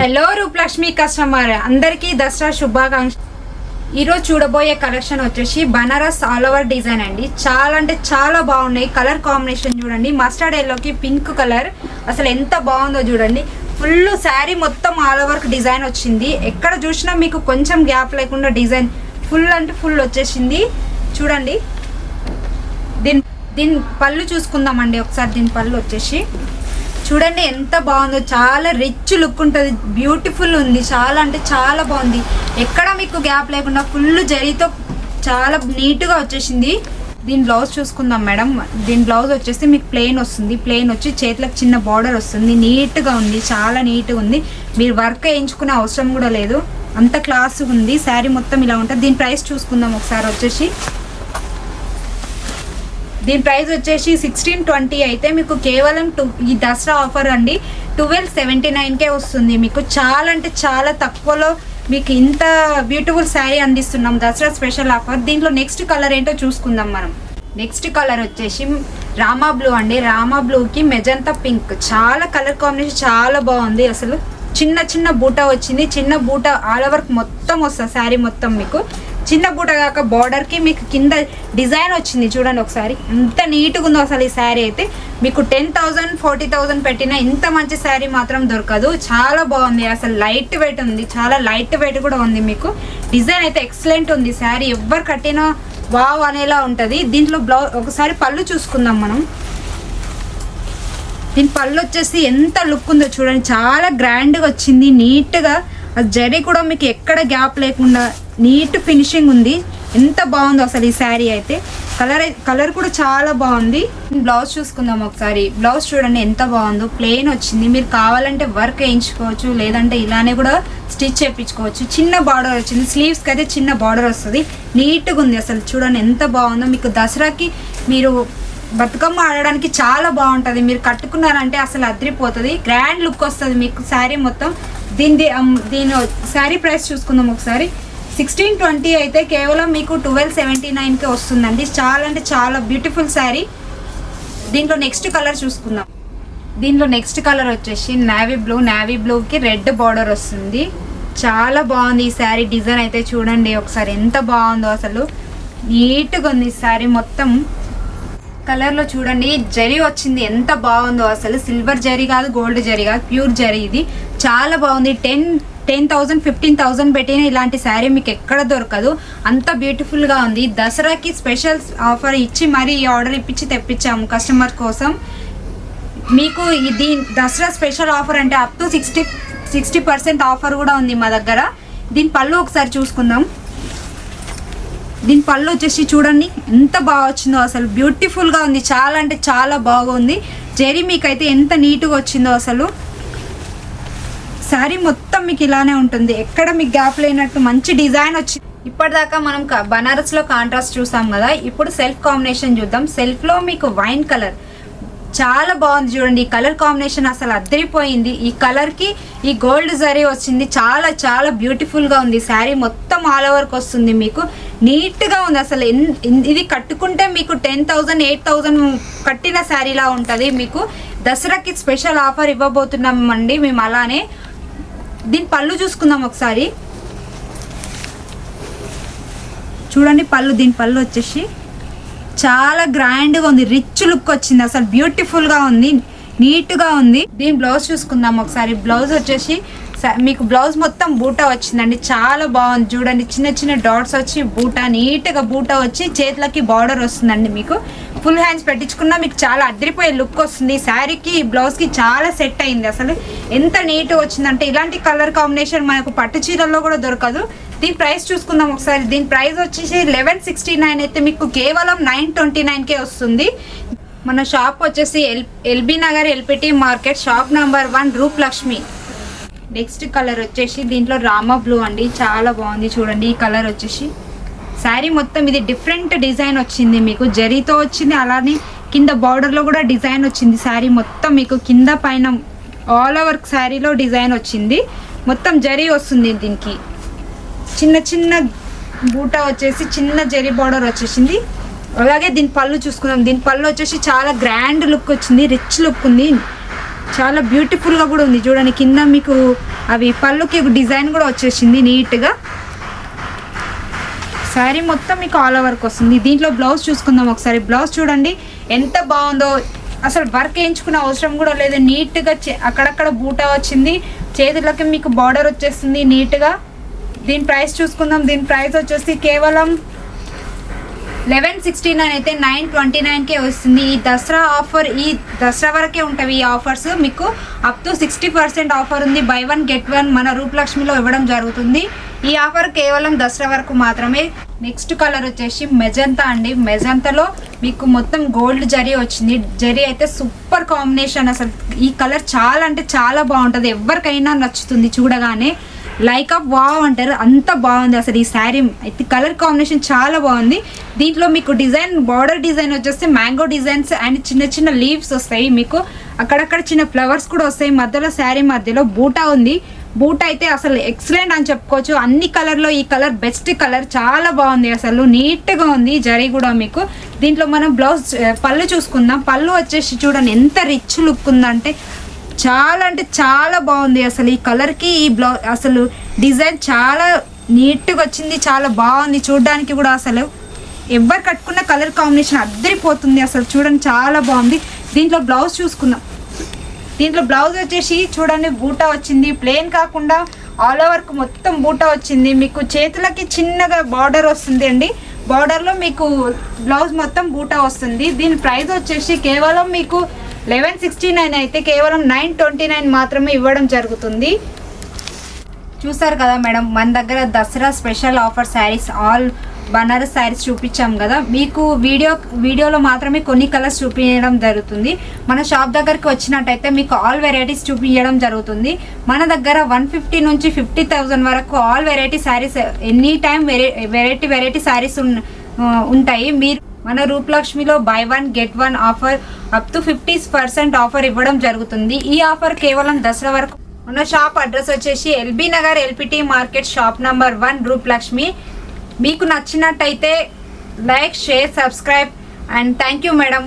Hello Rupalakshmi customer అందరికీ దసరా శుభాకాంక్షలు. ఈరోజు చూడబోయే కలెక్షన్ వచ్చేసి బనారస్ ఆల్ ఓవర్ డిజైన్ అండి. చాలా అంటే చాలా బాగున్నాయి. కలర్ కాంబినేషన్ చూడండి, మస్టర్డ్ ఎల్లోకి పింక్ కలర్, అసలు ఎంత బాగుందో చూడండి. ఫుల్ శారీ మొత్తం ఆల్ ఓవర్ డిజైన్ వచ్చింది. ఎక్కడ చూసినా మీకు కొంచెం గ్యాప్ లేకుండా డిజైన్ ఫుల్ అంటే ఫుల్ వచ్చేసింది. చూడండి, దీని పళ్ళు చూసుకుందామండి ఒకసారి. దీని పళ్ళు వచ్చేసి చూడండి ఎంత బాగుందో, చాలా రిచ్ లుక్ ఉంటుంది, బ్యూటిఫుల్ ఉంది, చాలా అంటే చాలా బాగుంది. ఎక్కడ మీకు గ్యాప్ లేకుండా ఫుల్ జరీతో చాలా నీట్గా వచ్చేసింది. దీని బ్లౌజ్ చూసుకుందాం మేడం. దీని బ్లౌజ్ వచ్చేసి మీకు ప్లెయిన్ వస్తుంది. ప్లెయిన్ వచ్చి చేతులకు చిన్న బార్డర్ వస్తుంది. నీట్గా ఉంది, చాలా నీట్గా ఉంది. మీరు వర్క్ వేయించుకునే అవసరం కూడా లేదు, అంత క్లాస్గా ఉంది. శారీ మొత్తం ఇలా ఉంటుంది. దీని ప్రైస్ చూసుకుందాం ఒకసారి. వచ్చేసి దీని ప్రైస్ వచ్చేసి 1620 అయితే మీకు కేవలం ఈ దసరా ఆఫర్ అండి 1279కే వస్తుంది. మీకు చాలా అంటే చాలా తక్కువలో మీకు ఇంత బ్యూటిఫుల్ శారీ అందిస్తున్నాం, దసరా స్పెషల్ ఆఫర్. దీంట్లో నెక్స్ట్ కలర్ ఏంటో చూసుకుందాం మనం. నెక్స్ట్ కలర్ వచ్చేసి రామా బ్లూ అండి. రామా బ్లూకి మెజంతా పింక్, చాలా కలర్ కాంబినేషన్ చాలా బాగుంది. అసలు చిన్న చిన్న బూటా వచ్చింది. చిన్న బూటా ఆల్ ఓవర్ మొత్తం వస్తుంది శారీ మొత్తం. మీకు చిన్న బూట కాక బార్డర్కి మీకు కింద డిజైన్ వచ్చింది. చూడండి ఒకసారి ఎంత నీట్గా ఉందో అసలు. ఈ శారీ అయితే మీకు 10,000 40,000 పెట్టినా ఇంత మంచి శారీ మాత్రం దొరకదు. చాలా బాగుంది, అసలు లైట్ వెయిట్ ఉంది, చాలా లైట్ వెయిట్ కూడా ఉంది. మీకు డిజైన్ అయితే ఎక్సలెంట్ ఉంది. శారీ ఎవ్వరు కట్టినా వావ్ అనేలా ఉంటుంది. దీంట్లో బ్లౌజ్ ఒకసారి పళ్ళు చూసుకుందాం మనం. దీని పళ్ళు వచ్చేసి ఎంత లుక్ ఉందో చూడండి, చాలా గ్రాండ్గా వచ్చింది. నీట్గా జరీ కూడా మీకు ఎక్కడ గ్యాప్ లేకుండా నీట్ ఫినిషింగ్ ఉంది. ఎంత బాగుందో అసలు ఈ శారీ అయితే. కలర్ కూడా చాలా బాగుంది. బ్లౌజ్ చూసుకుందాం ఒకసారి. బ్లౌజ్ చూడండి ఎంత బాగుందో, ప్లెయిన్ వచ్చింది. మీరు కావాలంటే వర్క్ వేయించుకోవచ్చు, లేదంటే ఇలానే కూడా స్టిచ్ చేయించుకోవచ్చు. చిన్న బార్డర్ వచ్చింది, స్లీవ్స్కి అయితే చిన్న బార్డర్ వస్తుంది. నీట్గా ఉంది అసలు. చూడండి ఎంత బాగుందో. మీకు దసరాకి మీరు బతుకమ్మ ఆడడానికి చాలా బాగుంటుంది. మీరు కట్టుకున్నారంటే అసలు అదిరిపోతుంది, గ్రాండ్ లుక్ వస్తుంది మీకు శారీ మొత్తం. దీని శారీ ప్రైస్ చూసుకుందాం ఒకసారి. 1620 అయితే కేవలం మీకు 1279కే వస్తుందండి. చాలా అంటే చాలా బ్యూటిఫుల్ శారీ. దీంట్లో నెక్స్ట్ కలర్ చూసుకుందాం. దీంట్లో నెక్స్ట్ కలర్ వచ్చేసి నేవీ బ్లూ. నేవీ బ్లూకి రెడ్ బార్డర్ వస్తుంది. చాలా బాగుంది ఈ శారీ. డిజైన్ అయితే చూడండి ఒకసారి ఎంత బాగుందో అసలు. నీట్గా ఉంది ఈ శారీ మొత్తం. కలర్లో చూడండి జరీ వచ్చింది ఎంత బాగుందో అసలు. సిల్వర్ జరీ కాదు, గోల్డ్ జరీ కాదు, ప్యూర్ జరీ. ఇది చాలా బాగుంది. 10,000 15,000 పెట్టిన ఇలాంటి శారీ మీకు ఎక్కడ దొరకదు, అంత బ్యూటిఫుల్గా ఉంది. దసరాకి స్పెషల్ ఆఫర్ ఇచ్చి మరీ ఈ ఆర్డర్ ఇప్పించి తెప్పించాము కస్టమర్ కోసం. మీకు ఇది దసరా స్పెషల్ ఆఫర్ అంటే అప్ టు 60% ఆఫర్ కూడా ఉంది మా దగ్గర. దీని పళ్ళు ఒకసారి చూసుకుందాం. దీని పళ్ళు వచ్చేసి చూడండి ఎంత బాగా వచ్చిందో అసలు. బ్యూటిఫుల్గా ఉంది, చాలా అంటే చాలా బాగుంది. జరీ మీకైతే ఎంత నీట్గా వచ్చిందో అసలు. శారీ మొత్తం మీకు ఇలానే ఉంటుంది, ఎక్కడ మీకు గ్యాప్ లేనట్టు మంచి డిజైన్ వచ్చింది. ఇప్పటిదాకా మనం బనారస్లో కాంట్రాస్ట్ చూసాం కదా, ఇప్పుడు సెల్ఫ్ కాంబినేషన్ చూద్దాం. సెల్ఫ్లో మీకు వైన్ కలర్ చాలా బాగుంది చూడండి. ఈ కలర్ కాంబినేషన్ అసలు అద్దరిపోయింది. ఈ కలర్కి ఈ గోల్డ్ జరీ వచ్చింది. చాలా చాలా బ్యూటిఫుల్గా ఉంది. శారీ మొత్తం ఆల్ ఓవర్కి వస్తుంది. మీకు నీట్గా ఉంది అసలు. ఇది కట్టుకుంటే మీకు 10,000 8,000 కట్టిన శారీలా ఉంటుంది. మీకు దసరాకి స్పెషల్ ఆఫర్ ఇవ్వబోతున్నామండి మేము. అలానే దీని పళ్ళు చూసుకుందాం ఒకసారి. చూడండి పళ్ళు. దీని పళ్ళు వచ్చేసి చాలా గ్రాండ్గా ఉంది, రిచ్ లుక్ వచ్చింది అసలు. బ్యూటిఫుల్గా ఉంది, నీట్గా ఉంది. దీని బ్లౌజ్ చూసుకుందాం ఒకసారి. బ్లౌజ్ వచ్చేసి మీకు బ్లౌజ్ మొత్తం బూటా వచ్చిందండి. చాలా బాగుంది చూడండి. చిన్న చిన్న డాట్స్ వచ్చి బూటా, నీట్గా బూటా వచ్చి చేతులకి బార్డర్ వస్తుందండి. మీకు ఫుల్ హ్యాండ్స్ పెట్టించుకున్నా మీకు చాలా అద్దరిపోయే లుక్ వస్తుంది. శారీకి బ్లౌజ్కి చాలా సెట్ అయింది అసలు. ఎంత నీట్గా వచ్చిందంటే ఇలాంటి కలర్ కాంబినేషన్ మనకు పట్టు చీరల్లో కూడా దొరకదు. దీని ప్రైస్ చూసుకుందాం ఒకసారి. దీని ప్రైస్ వచ్చేసి 1169 అయితే మీకు కేవలం 929కే వస్తుంది. మన షాప్ వచ్చేసి LB Nagar LPT market, shop number 1, Rupalakshmi. Next colour వచ్చేసి దీంట్లో రామా బ్లూ అండి. చాలా బాగుంది చూడండి ఈ కలర్ వచ్చేసి. శారీ మొత్తం ఇది డిఫరెంట్ డిజైన్ వచ్చింది. మీకు జరీతో వచ్చింది, అలానే కింద బార్డర్లో కూడా డిజైన్ వచ్చింది. శారీ మొత్తం మీకు కింద పైన ఆల్ ఓవర్ శారీలో డిజైన్ వచ్చింది. మొత్తం జరీ వస్తుంది. దీనికి చిన్న చిన్న బూటా వచ్చేసి చిన్న జరీ బార్డర్ వచ్చేసింది. అలాగే దీని పళ్ళు చూసుకుందాం. దీని పళ్ళు వచ్చేసి చాలా గ్రాండ్ లుక్ వచ్చింది, రిచ్ లుక్ ఉంది. చాలా బ్యూటిఫుల్గా కూడా ఉంది చూడండి. కింద మీకు అవి పళ్ళుకి డిజైన్ కూడా వచ్చేసింది నీట్గా. శారీ మొత్తం మీకు ఆల్ ఓవర్కి వస్తుంది. దీంట్లో బ్లౌజ్ చూసుకుందాం ఒకసారి. బ్లౌజ్ చూడండి ఎంత బాగుందో, అసలు వర్క్ వేయించుకునే అవసరం కూడా లేదు. నీట్గా అక్కడక్కడ బూటా వచ్చింది, చేతులకి మీకు బార్డర్ వచ్చేస్తుంది నీట్గా. దీని ప్రైస్ చూసుకుందాం. దీని ప్రైస్ వచ్చేసి కేవలం 1169 అయితే 929కే వస్తుంది. ఈ దసరా ఆఫర్ ఈ దసరా వరకే ఉంటాయి ఈ ఆఫర్స్. మీకు అప్ టు 60% ఆఫర్ ఉంది. బై 1 గెట్ 1 మన రూపలక్ష్మిలో ఇవ్వడం జరుగుతుంది. ఈ ఆఫర్ కేవలం దసరా వరకు మాత్రమే. నెక్స్ట్ కలర్ వచ్చేసి మెజంతా అండి. మెజంతాలో మీకు మొత్తం గోల్డ్ జరీ వచ్చింది. జరీ అయితే సూపర్ కాంబినేషన్. అసలు ఈ కలర్ చాలా అంటే చాలా బాగుంటుంది, ఎవరికైనా నచ్చుతుంది చూడగానే. లైక్ ఆఫ్ వావ్ అంటారు, అంత బాగుంది అసలు ఈ శారీ అయితే. కలర్ కాంబినేషన్ చాలా బాగుంది. దీంట్లో మీకు డిజైన్ బార్డర్ డిజైన్ వచ్చేసి మ్యాంగో డిజైన్స్ అండ్ చిన్న చిన్న లీవ్స్ వస్తాయి. మీకు అక్కడక్కడ చిన్న ఫ్లవర్స్ కూడా వస్తాయి. మధ్యలో శారీ మధ్యలో బూటా ఉంది. బూటా అయితే అసలు ఎక్సలెంట్ అని చెప్పుకోవచ్చు. అన్ని కలర్లో ఈ కలర్ బెస్ట్ కలర్, చాలా బాగుంది అసలు, నీట్గా ఉంది జరీ కూడా మీకు. దీంట్లో మనం బ్లౌజ్ పళ్ళు చూసుకుందాం. పళ్ళు వచ్చేసి చూడండి ఎంత రిచ్ లుక్ ఉందంటే చాలా అంటే చాలా బాగుంది అసలు. ఈ కలర్కి ఈ బ్లౌజ్ అసలు డిజైన్ చాలా నీట్గా వచ్చింది, చాలా బాగుంది చూడడానికి కూడా. అసలు ఎవరు కట్టుకున్న కలర్ కాంబినేషన్ అద్దరిపోతుంది అసలు, చూడండి చాలా బాగుంది. దీంట్లో బ్లౌజ్ చూసుకుందాం. దీంట్లో బ్లౌజ్ వచ్చేసి చూడండి బూటా వచ్చింది, ప్లెయిన్ కాకుండా ఆల్ ఓవర్కి మొత్తం బూటా వచ్చింది. మీకు చేతులకి చిన్నగా బార్డర్ వస్తుంది అండి. బార్డర్లో మీకు బ్లౌజ్ మొత్తం బూటా వస్తుంది. దీని ప్రైస్ వచ్చేసి కేవలం మీకు 1169 అయితే కేవలం 929 మాత్రమే ఇవ్వడం జరుగుతుంది. చూసారు కదా మేడం, మన దగ్గర Dasara special offer saris all Banaras saris చూపించాం కదా. మీకు వీడియోలో మాత్రమే కొన్ని కలర్స్ చూపించడం జరుగుతుంది. మన షాప్ దగ్గరికి వచ్చినట్టయితే మీకు ఆల్ వెరైటీస్ చూపించడం జరుగుతుంది. మన దగ్గర 150 నుంచి 50,000 వరకు all variety saris any time variety saris ఉంటాయి. మీరు మన రూపలక్ష్మిలో buy 1 get 1 offer up to 50% offer ఇవ్వడం జరుగుతుంది. ఈ ఆఫర్ కేవలం దసరా వరకు. మన షాప్ అడ్రస్ వచ్చేసి LB Nagar LPT market, shop number 1 Rupalakshmi. మీకు నచ్చినట్టయితే like, share, subscribe and thank you madam.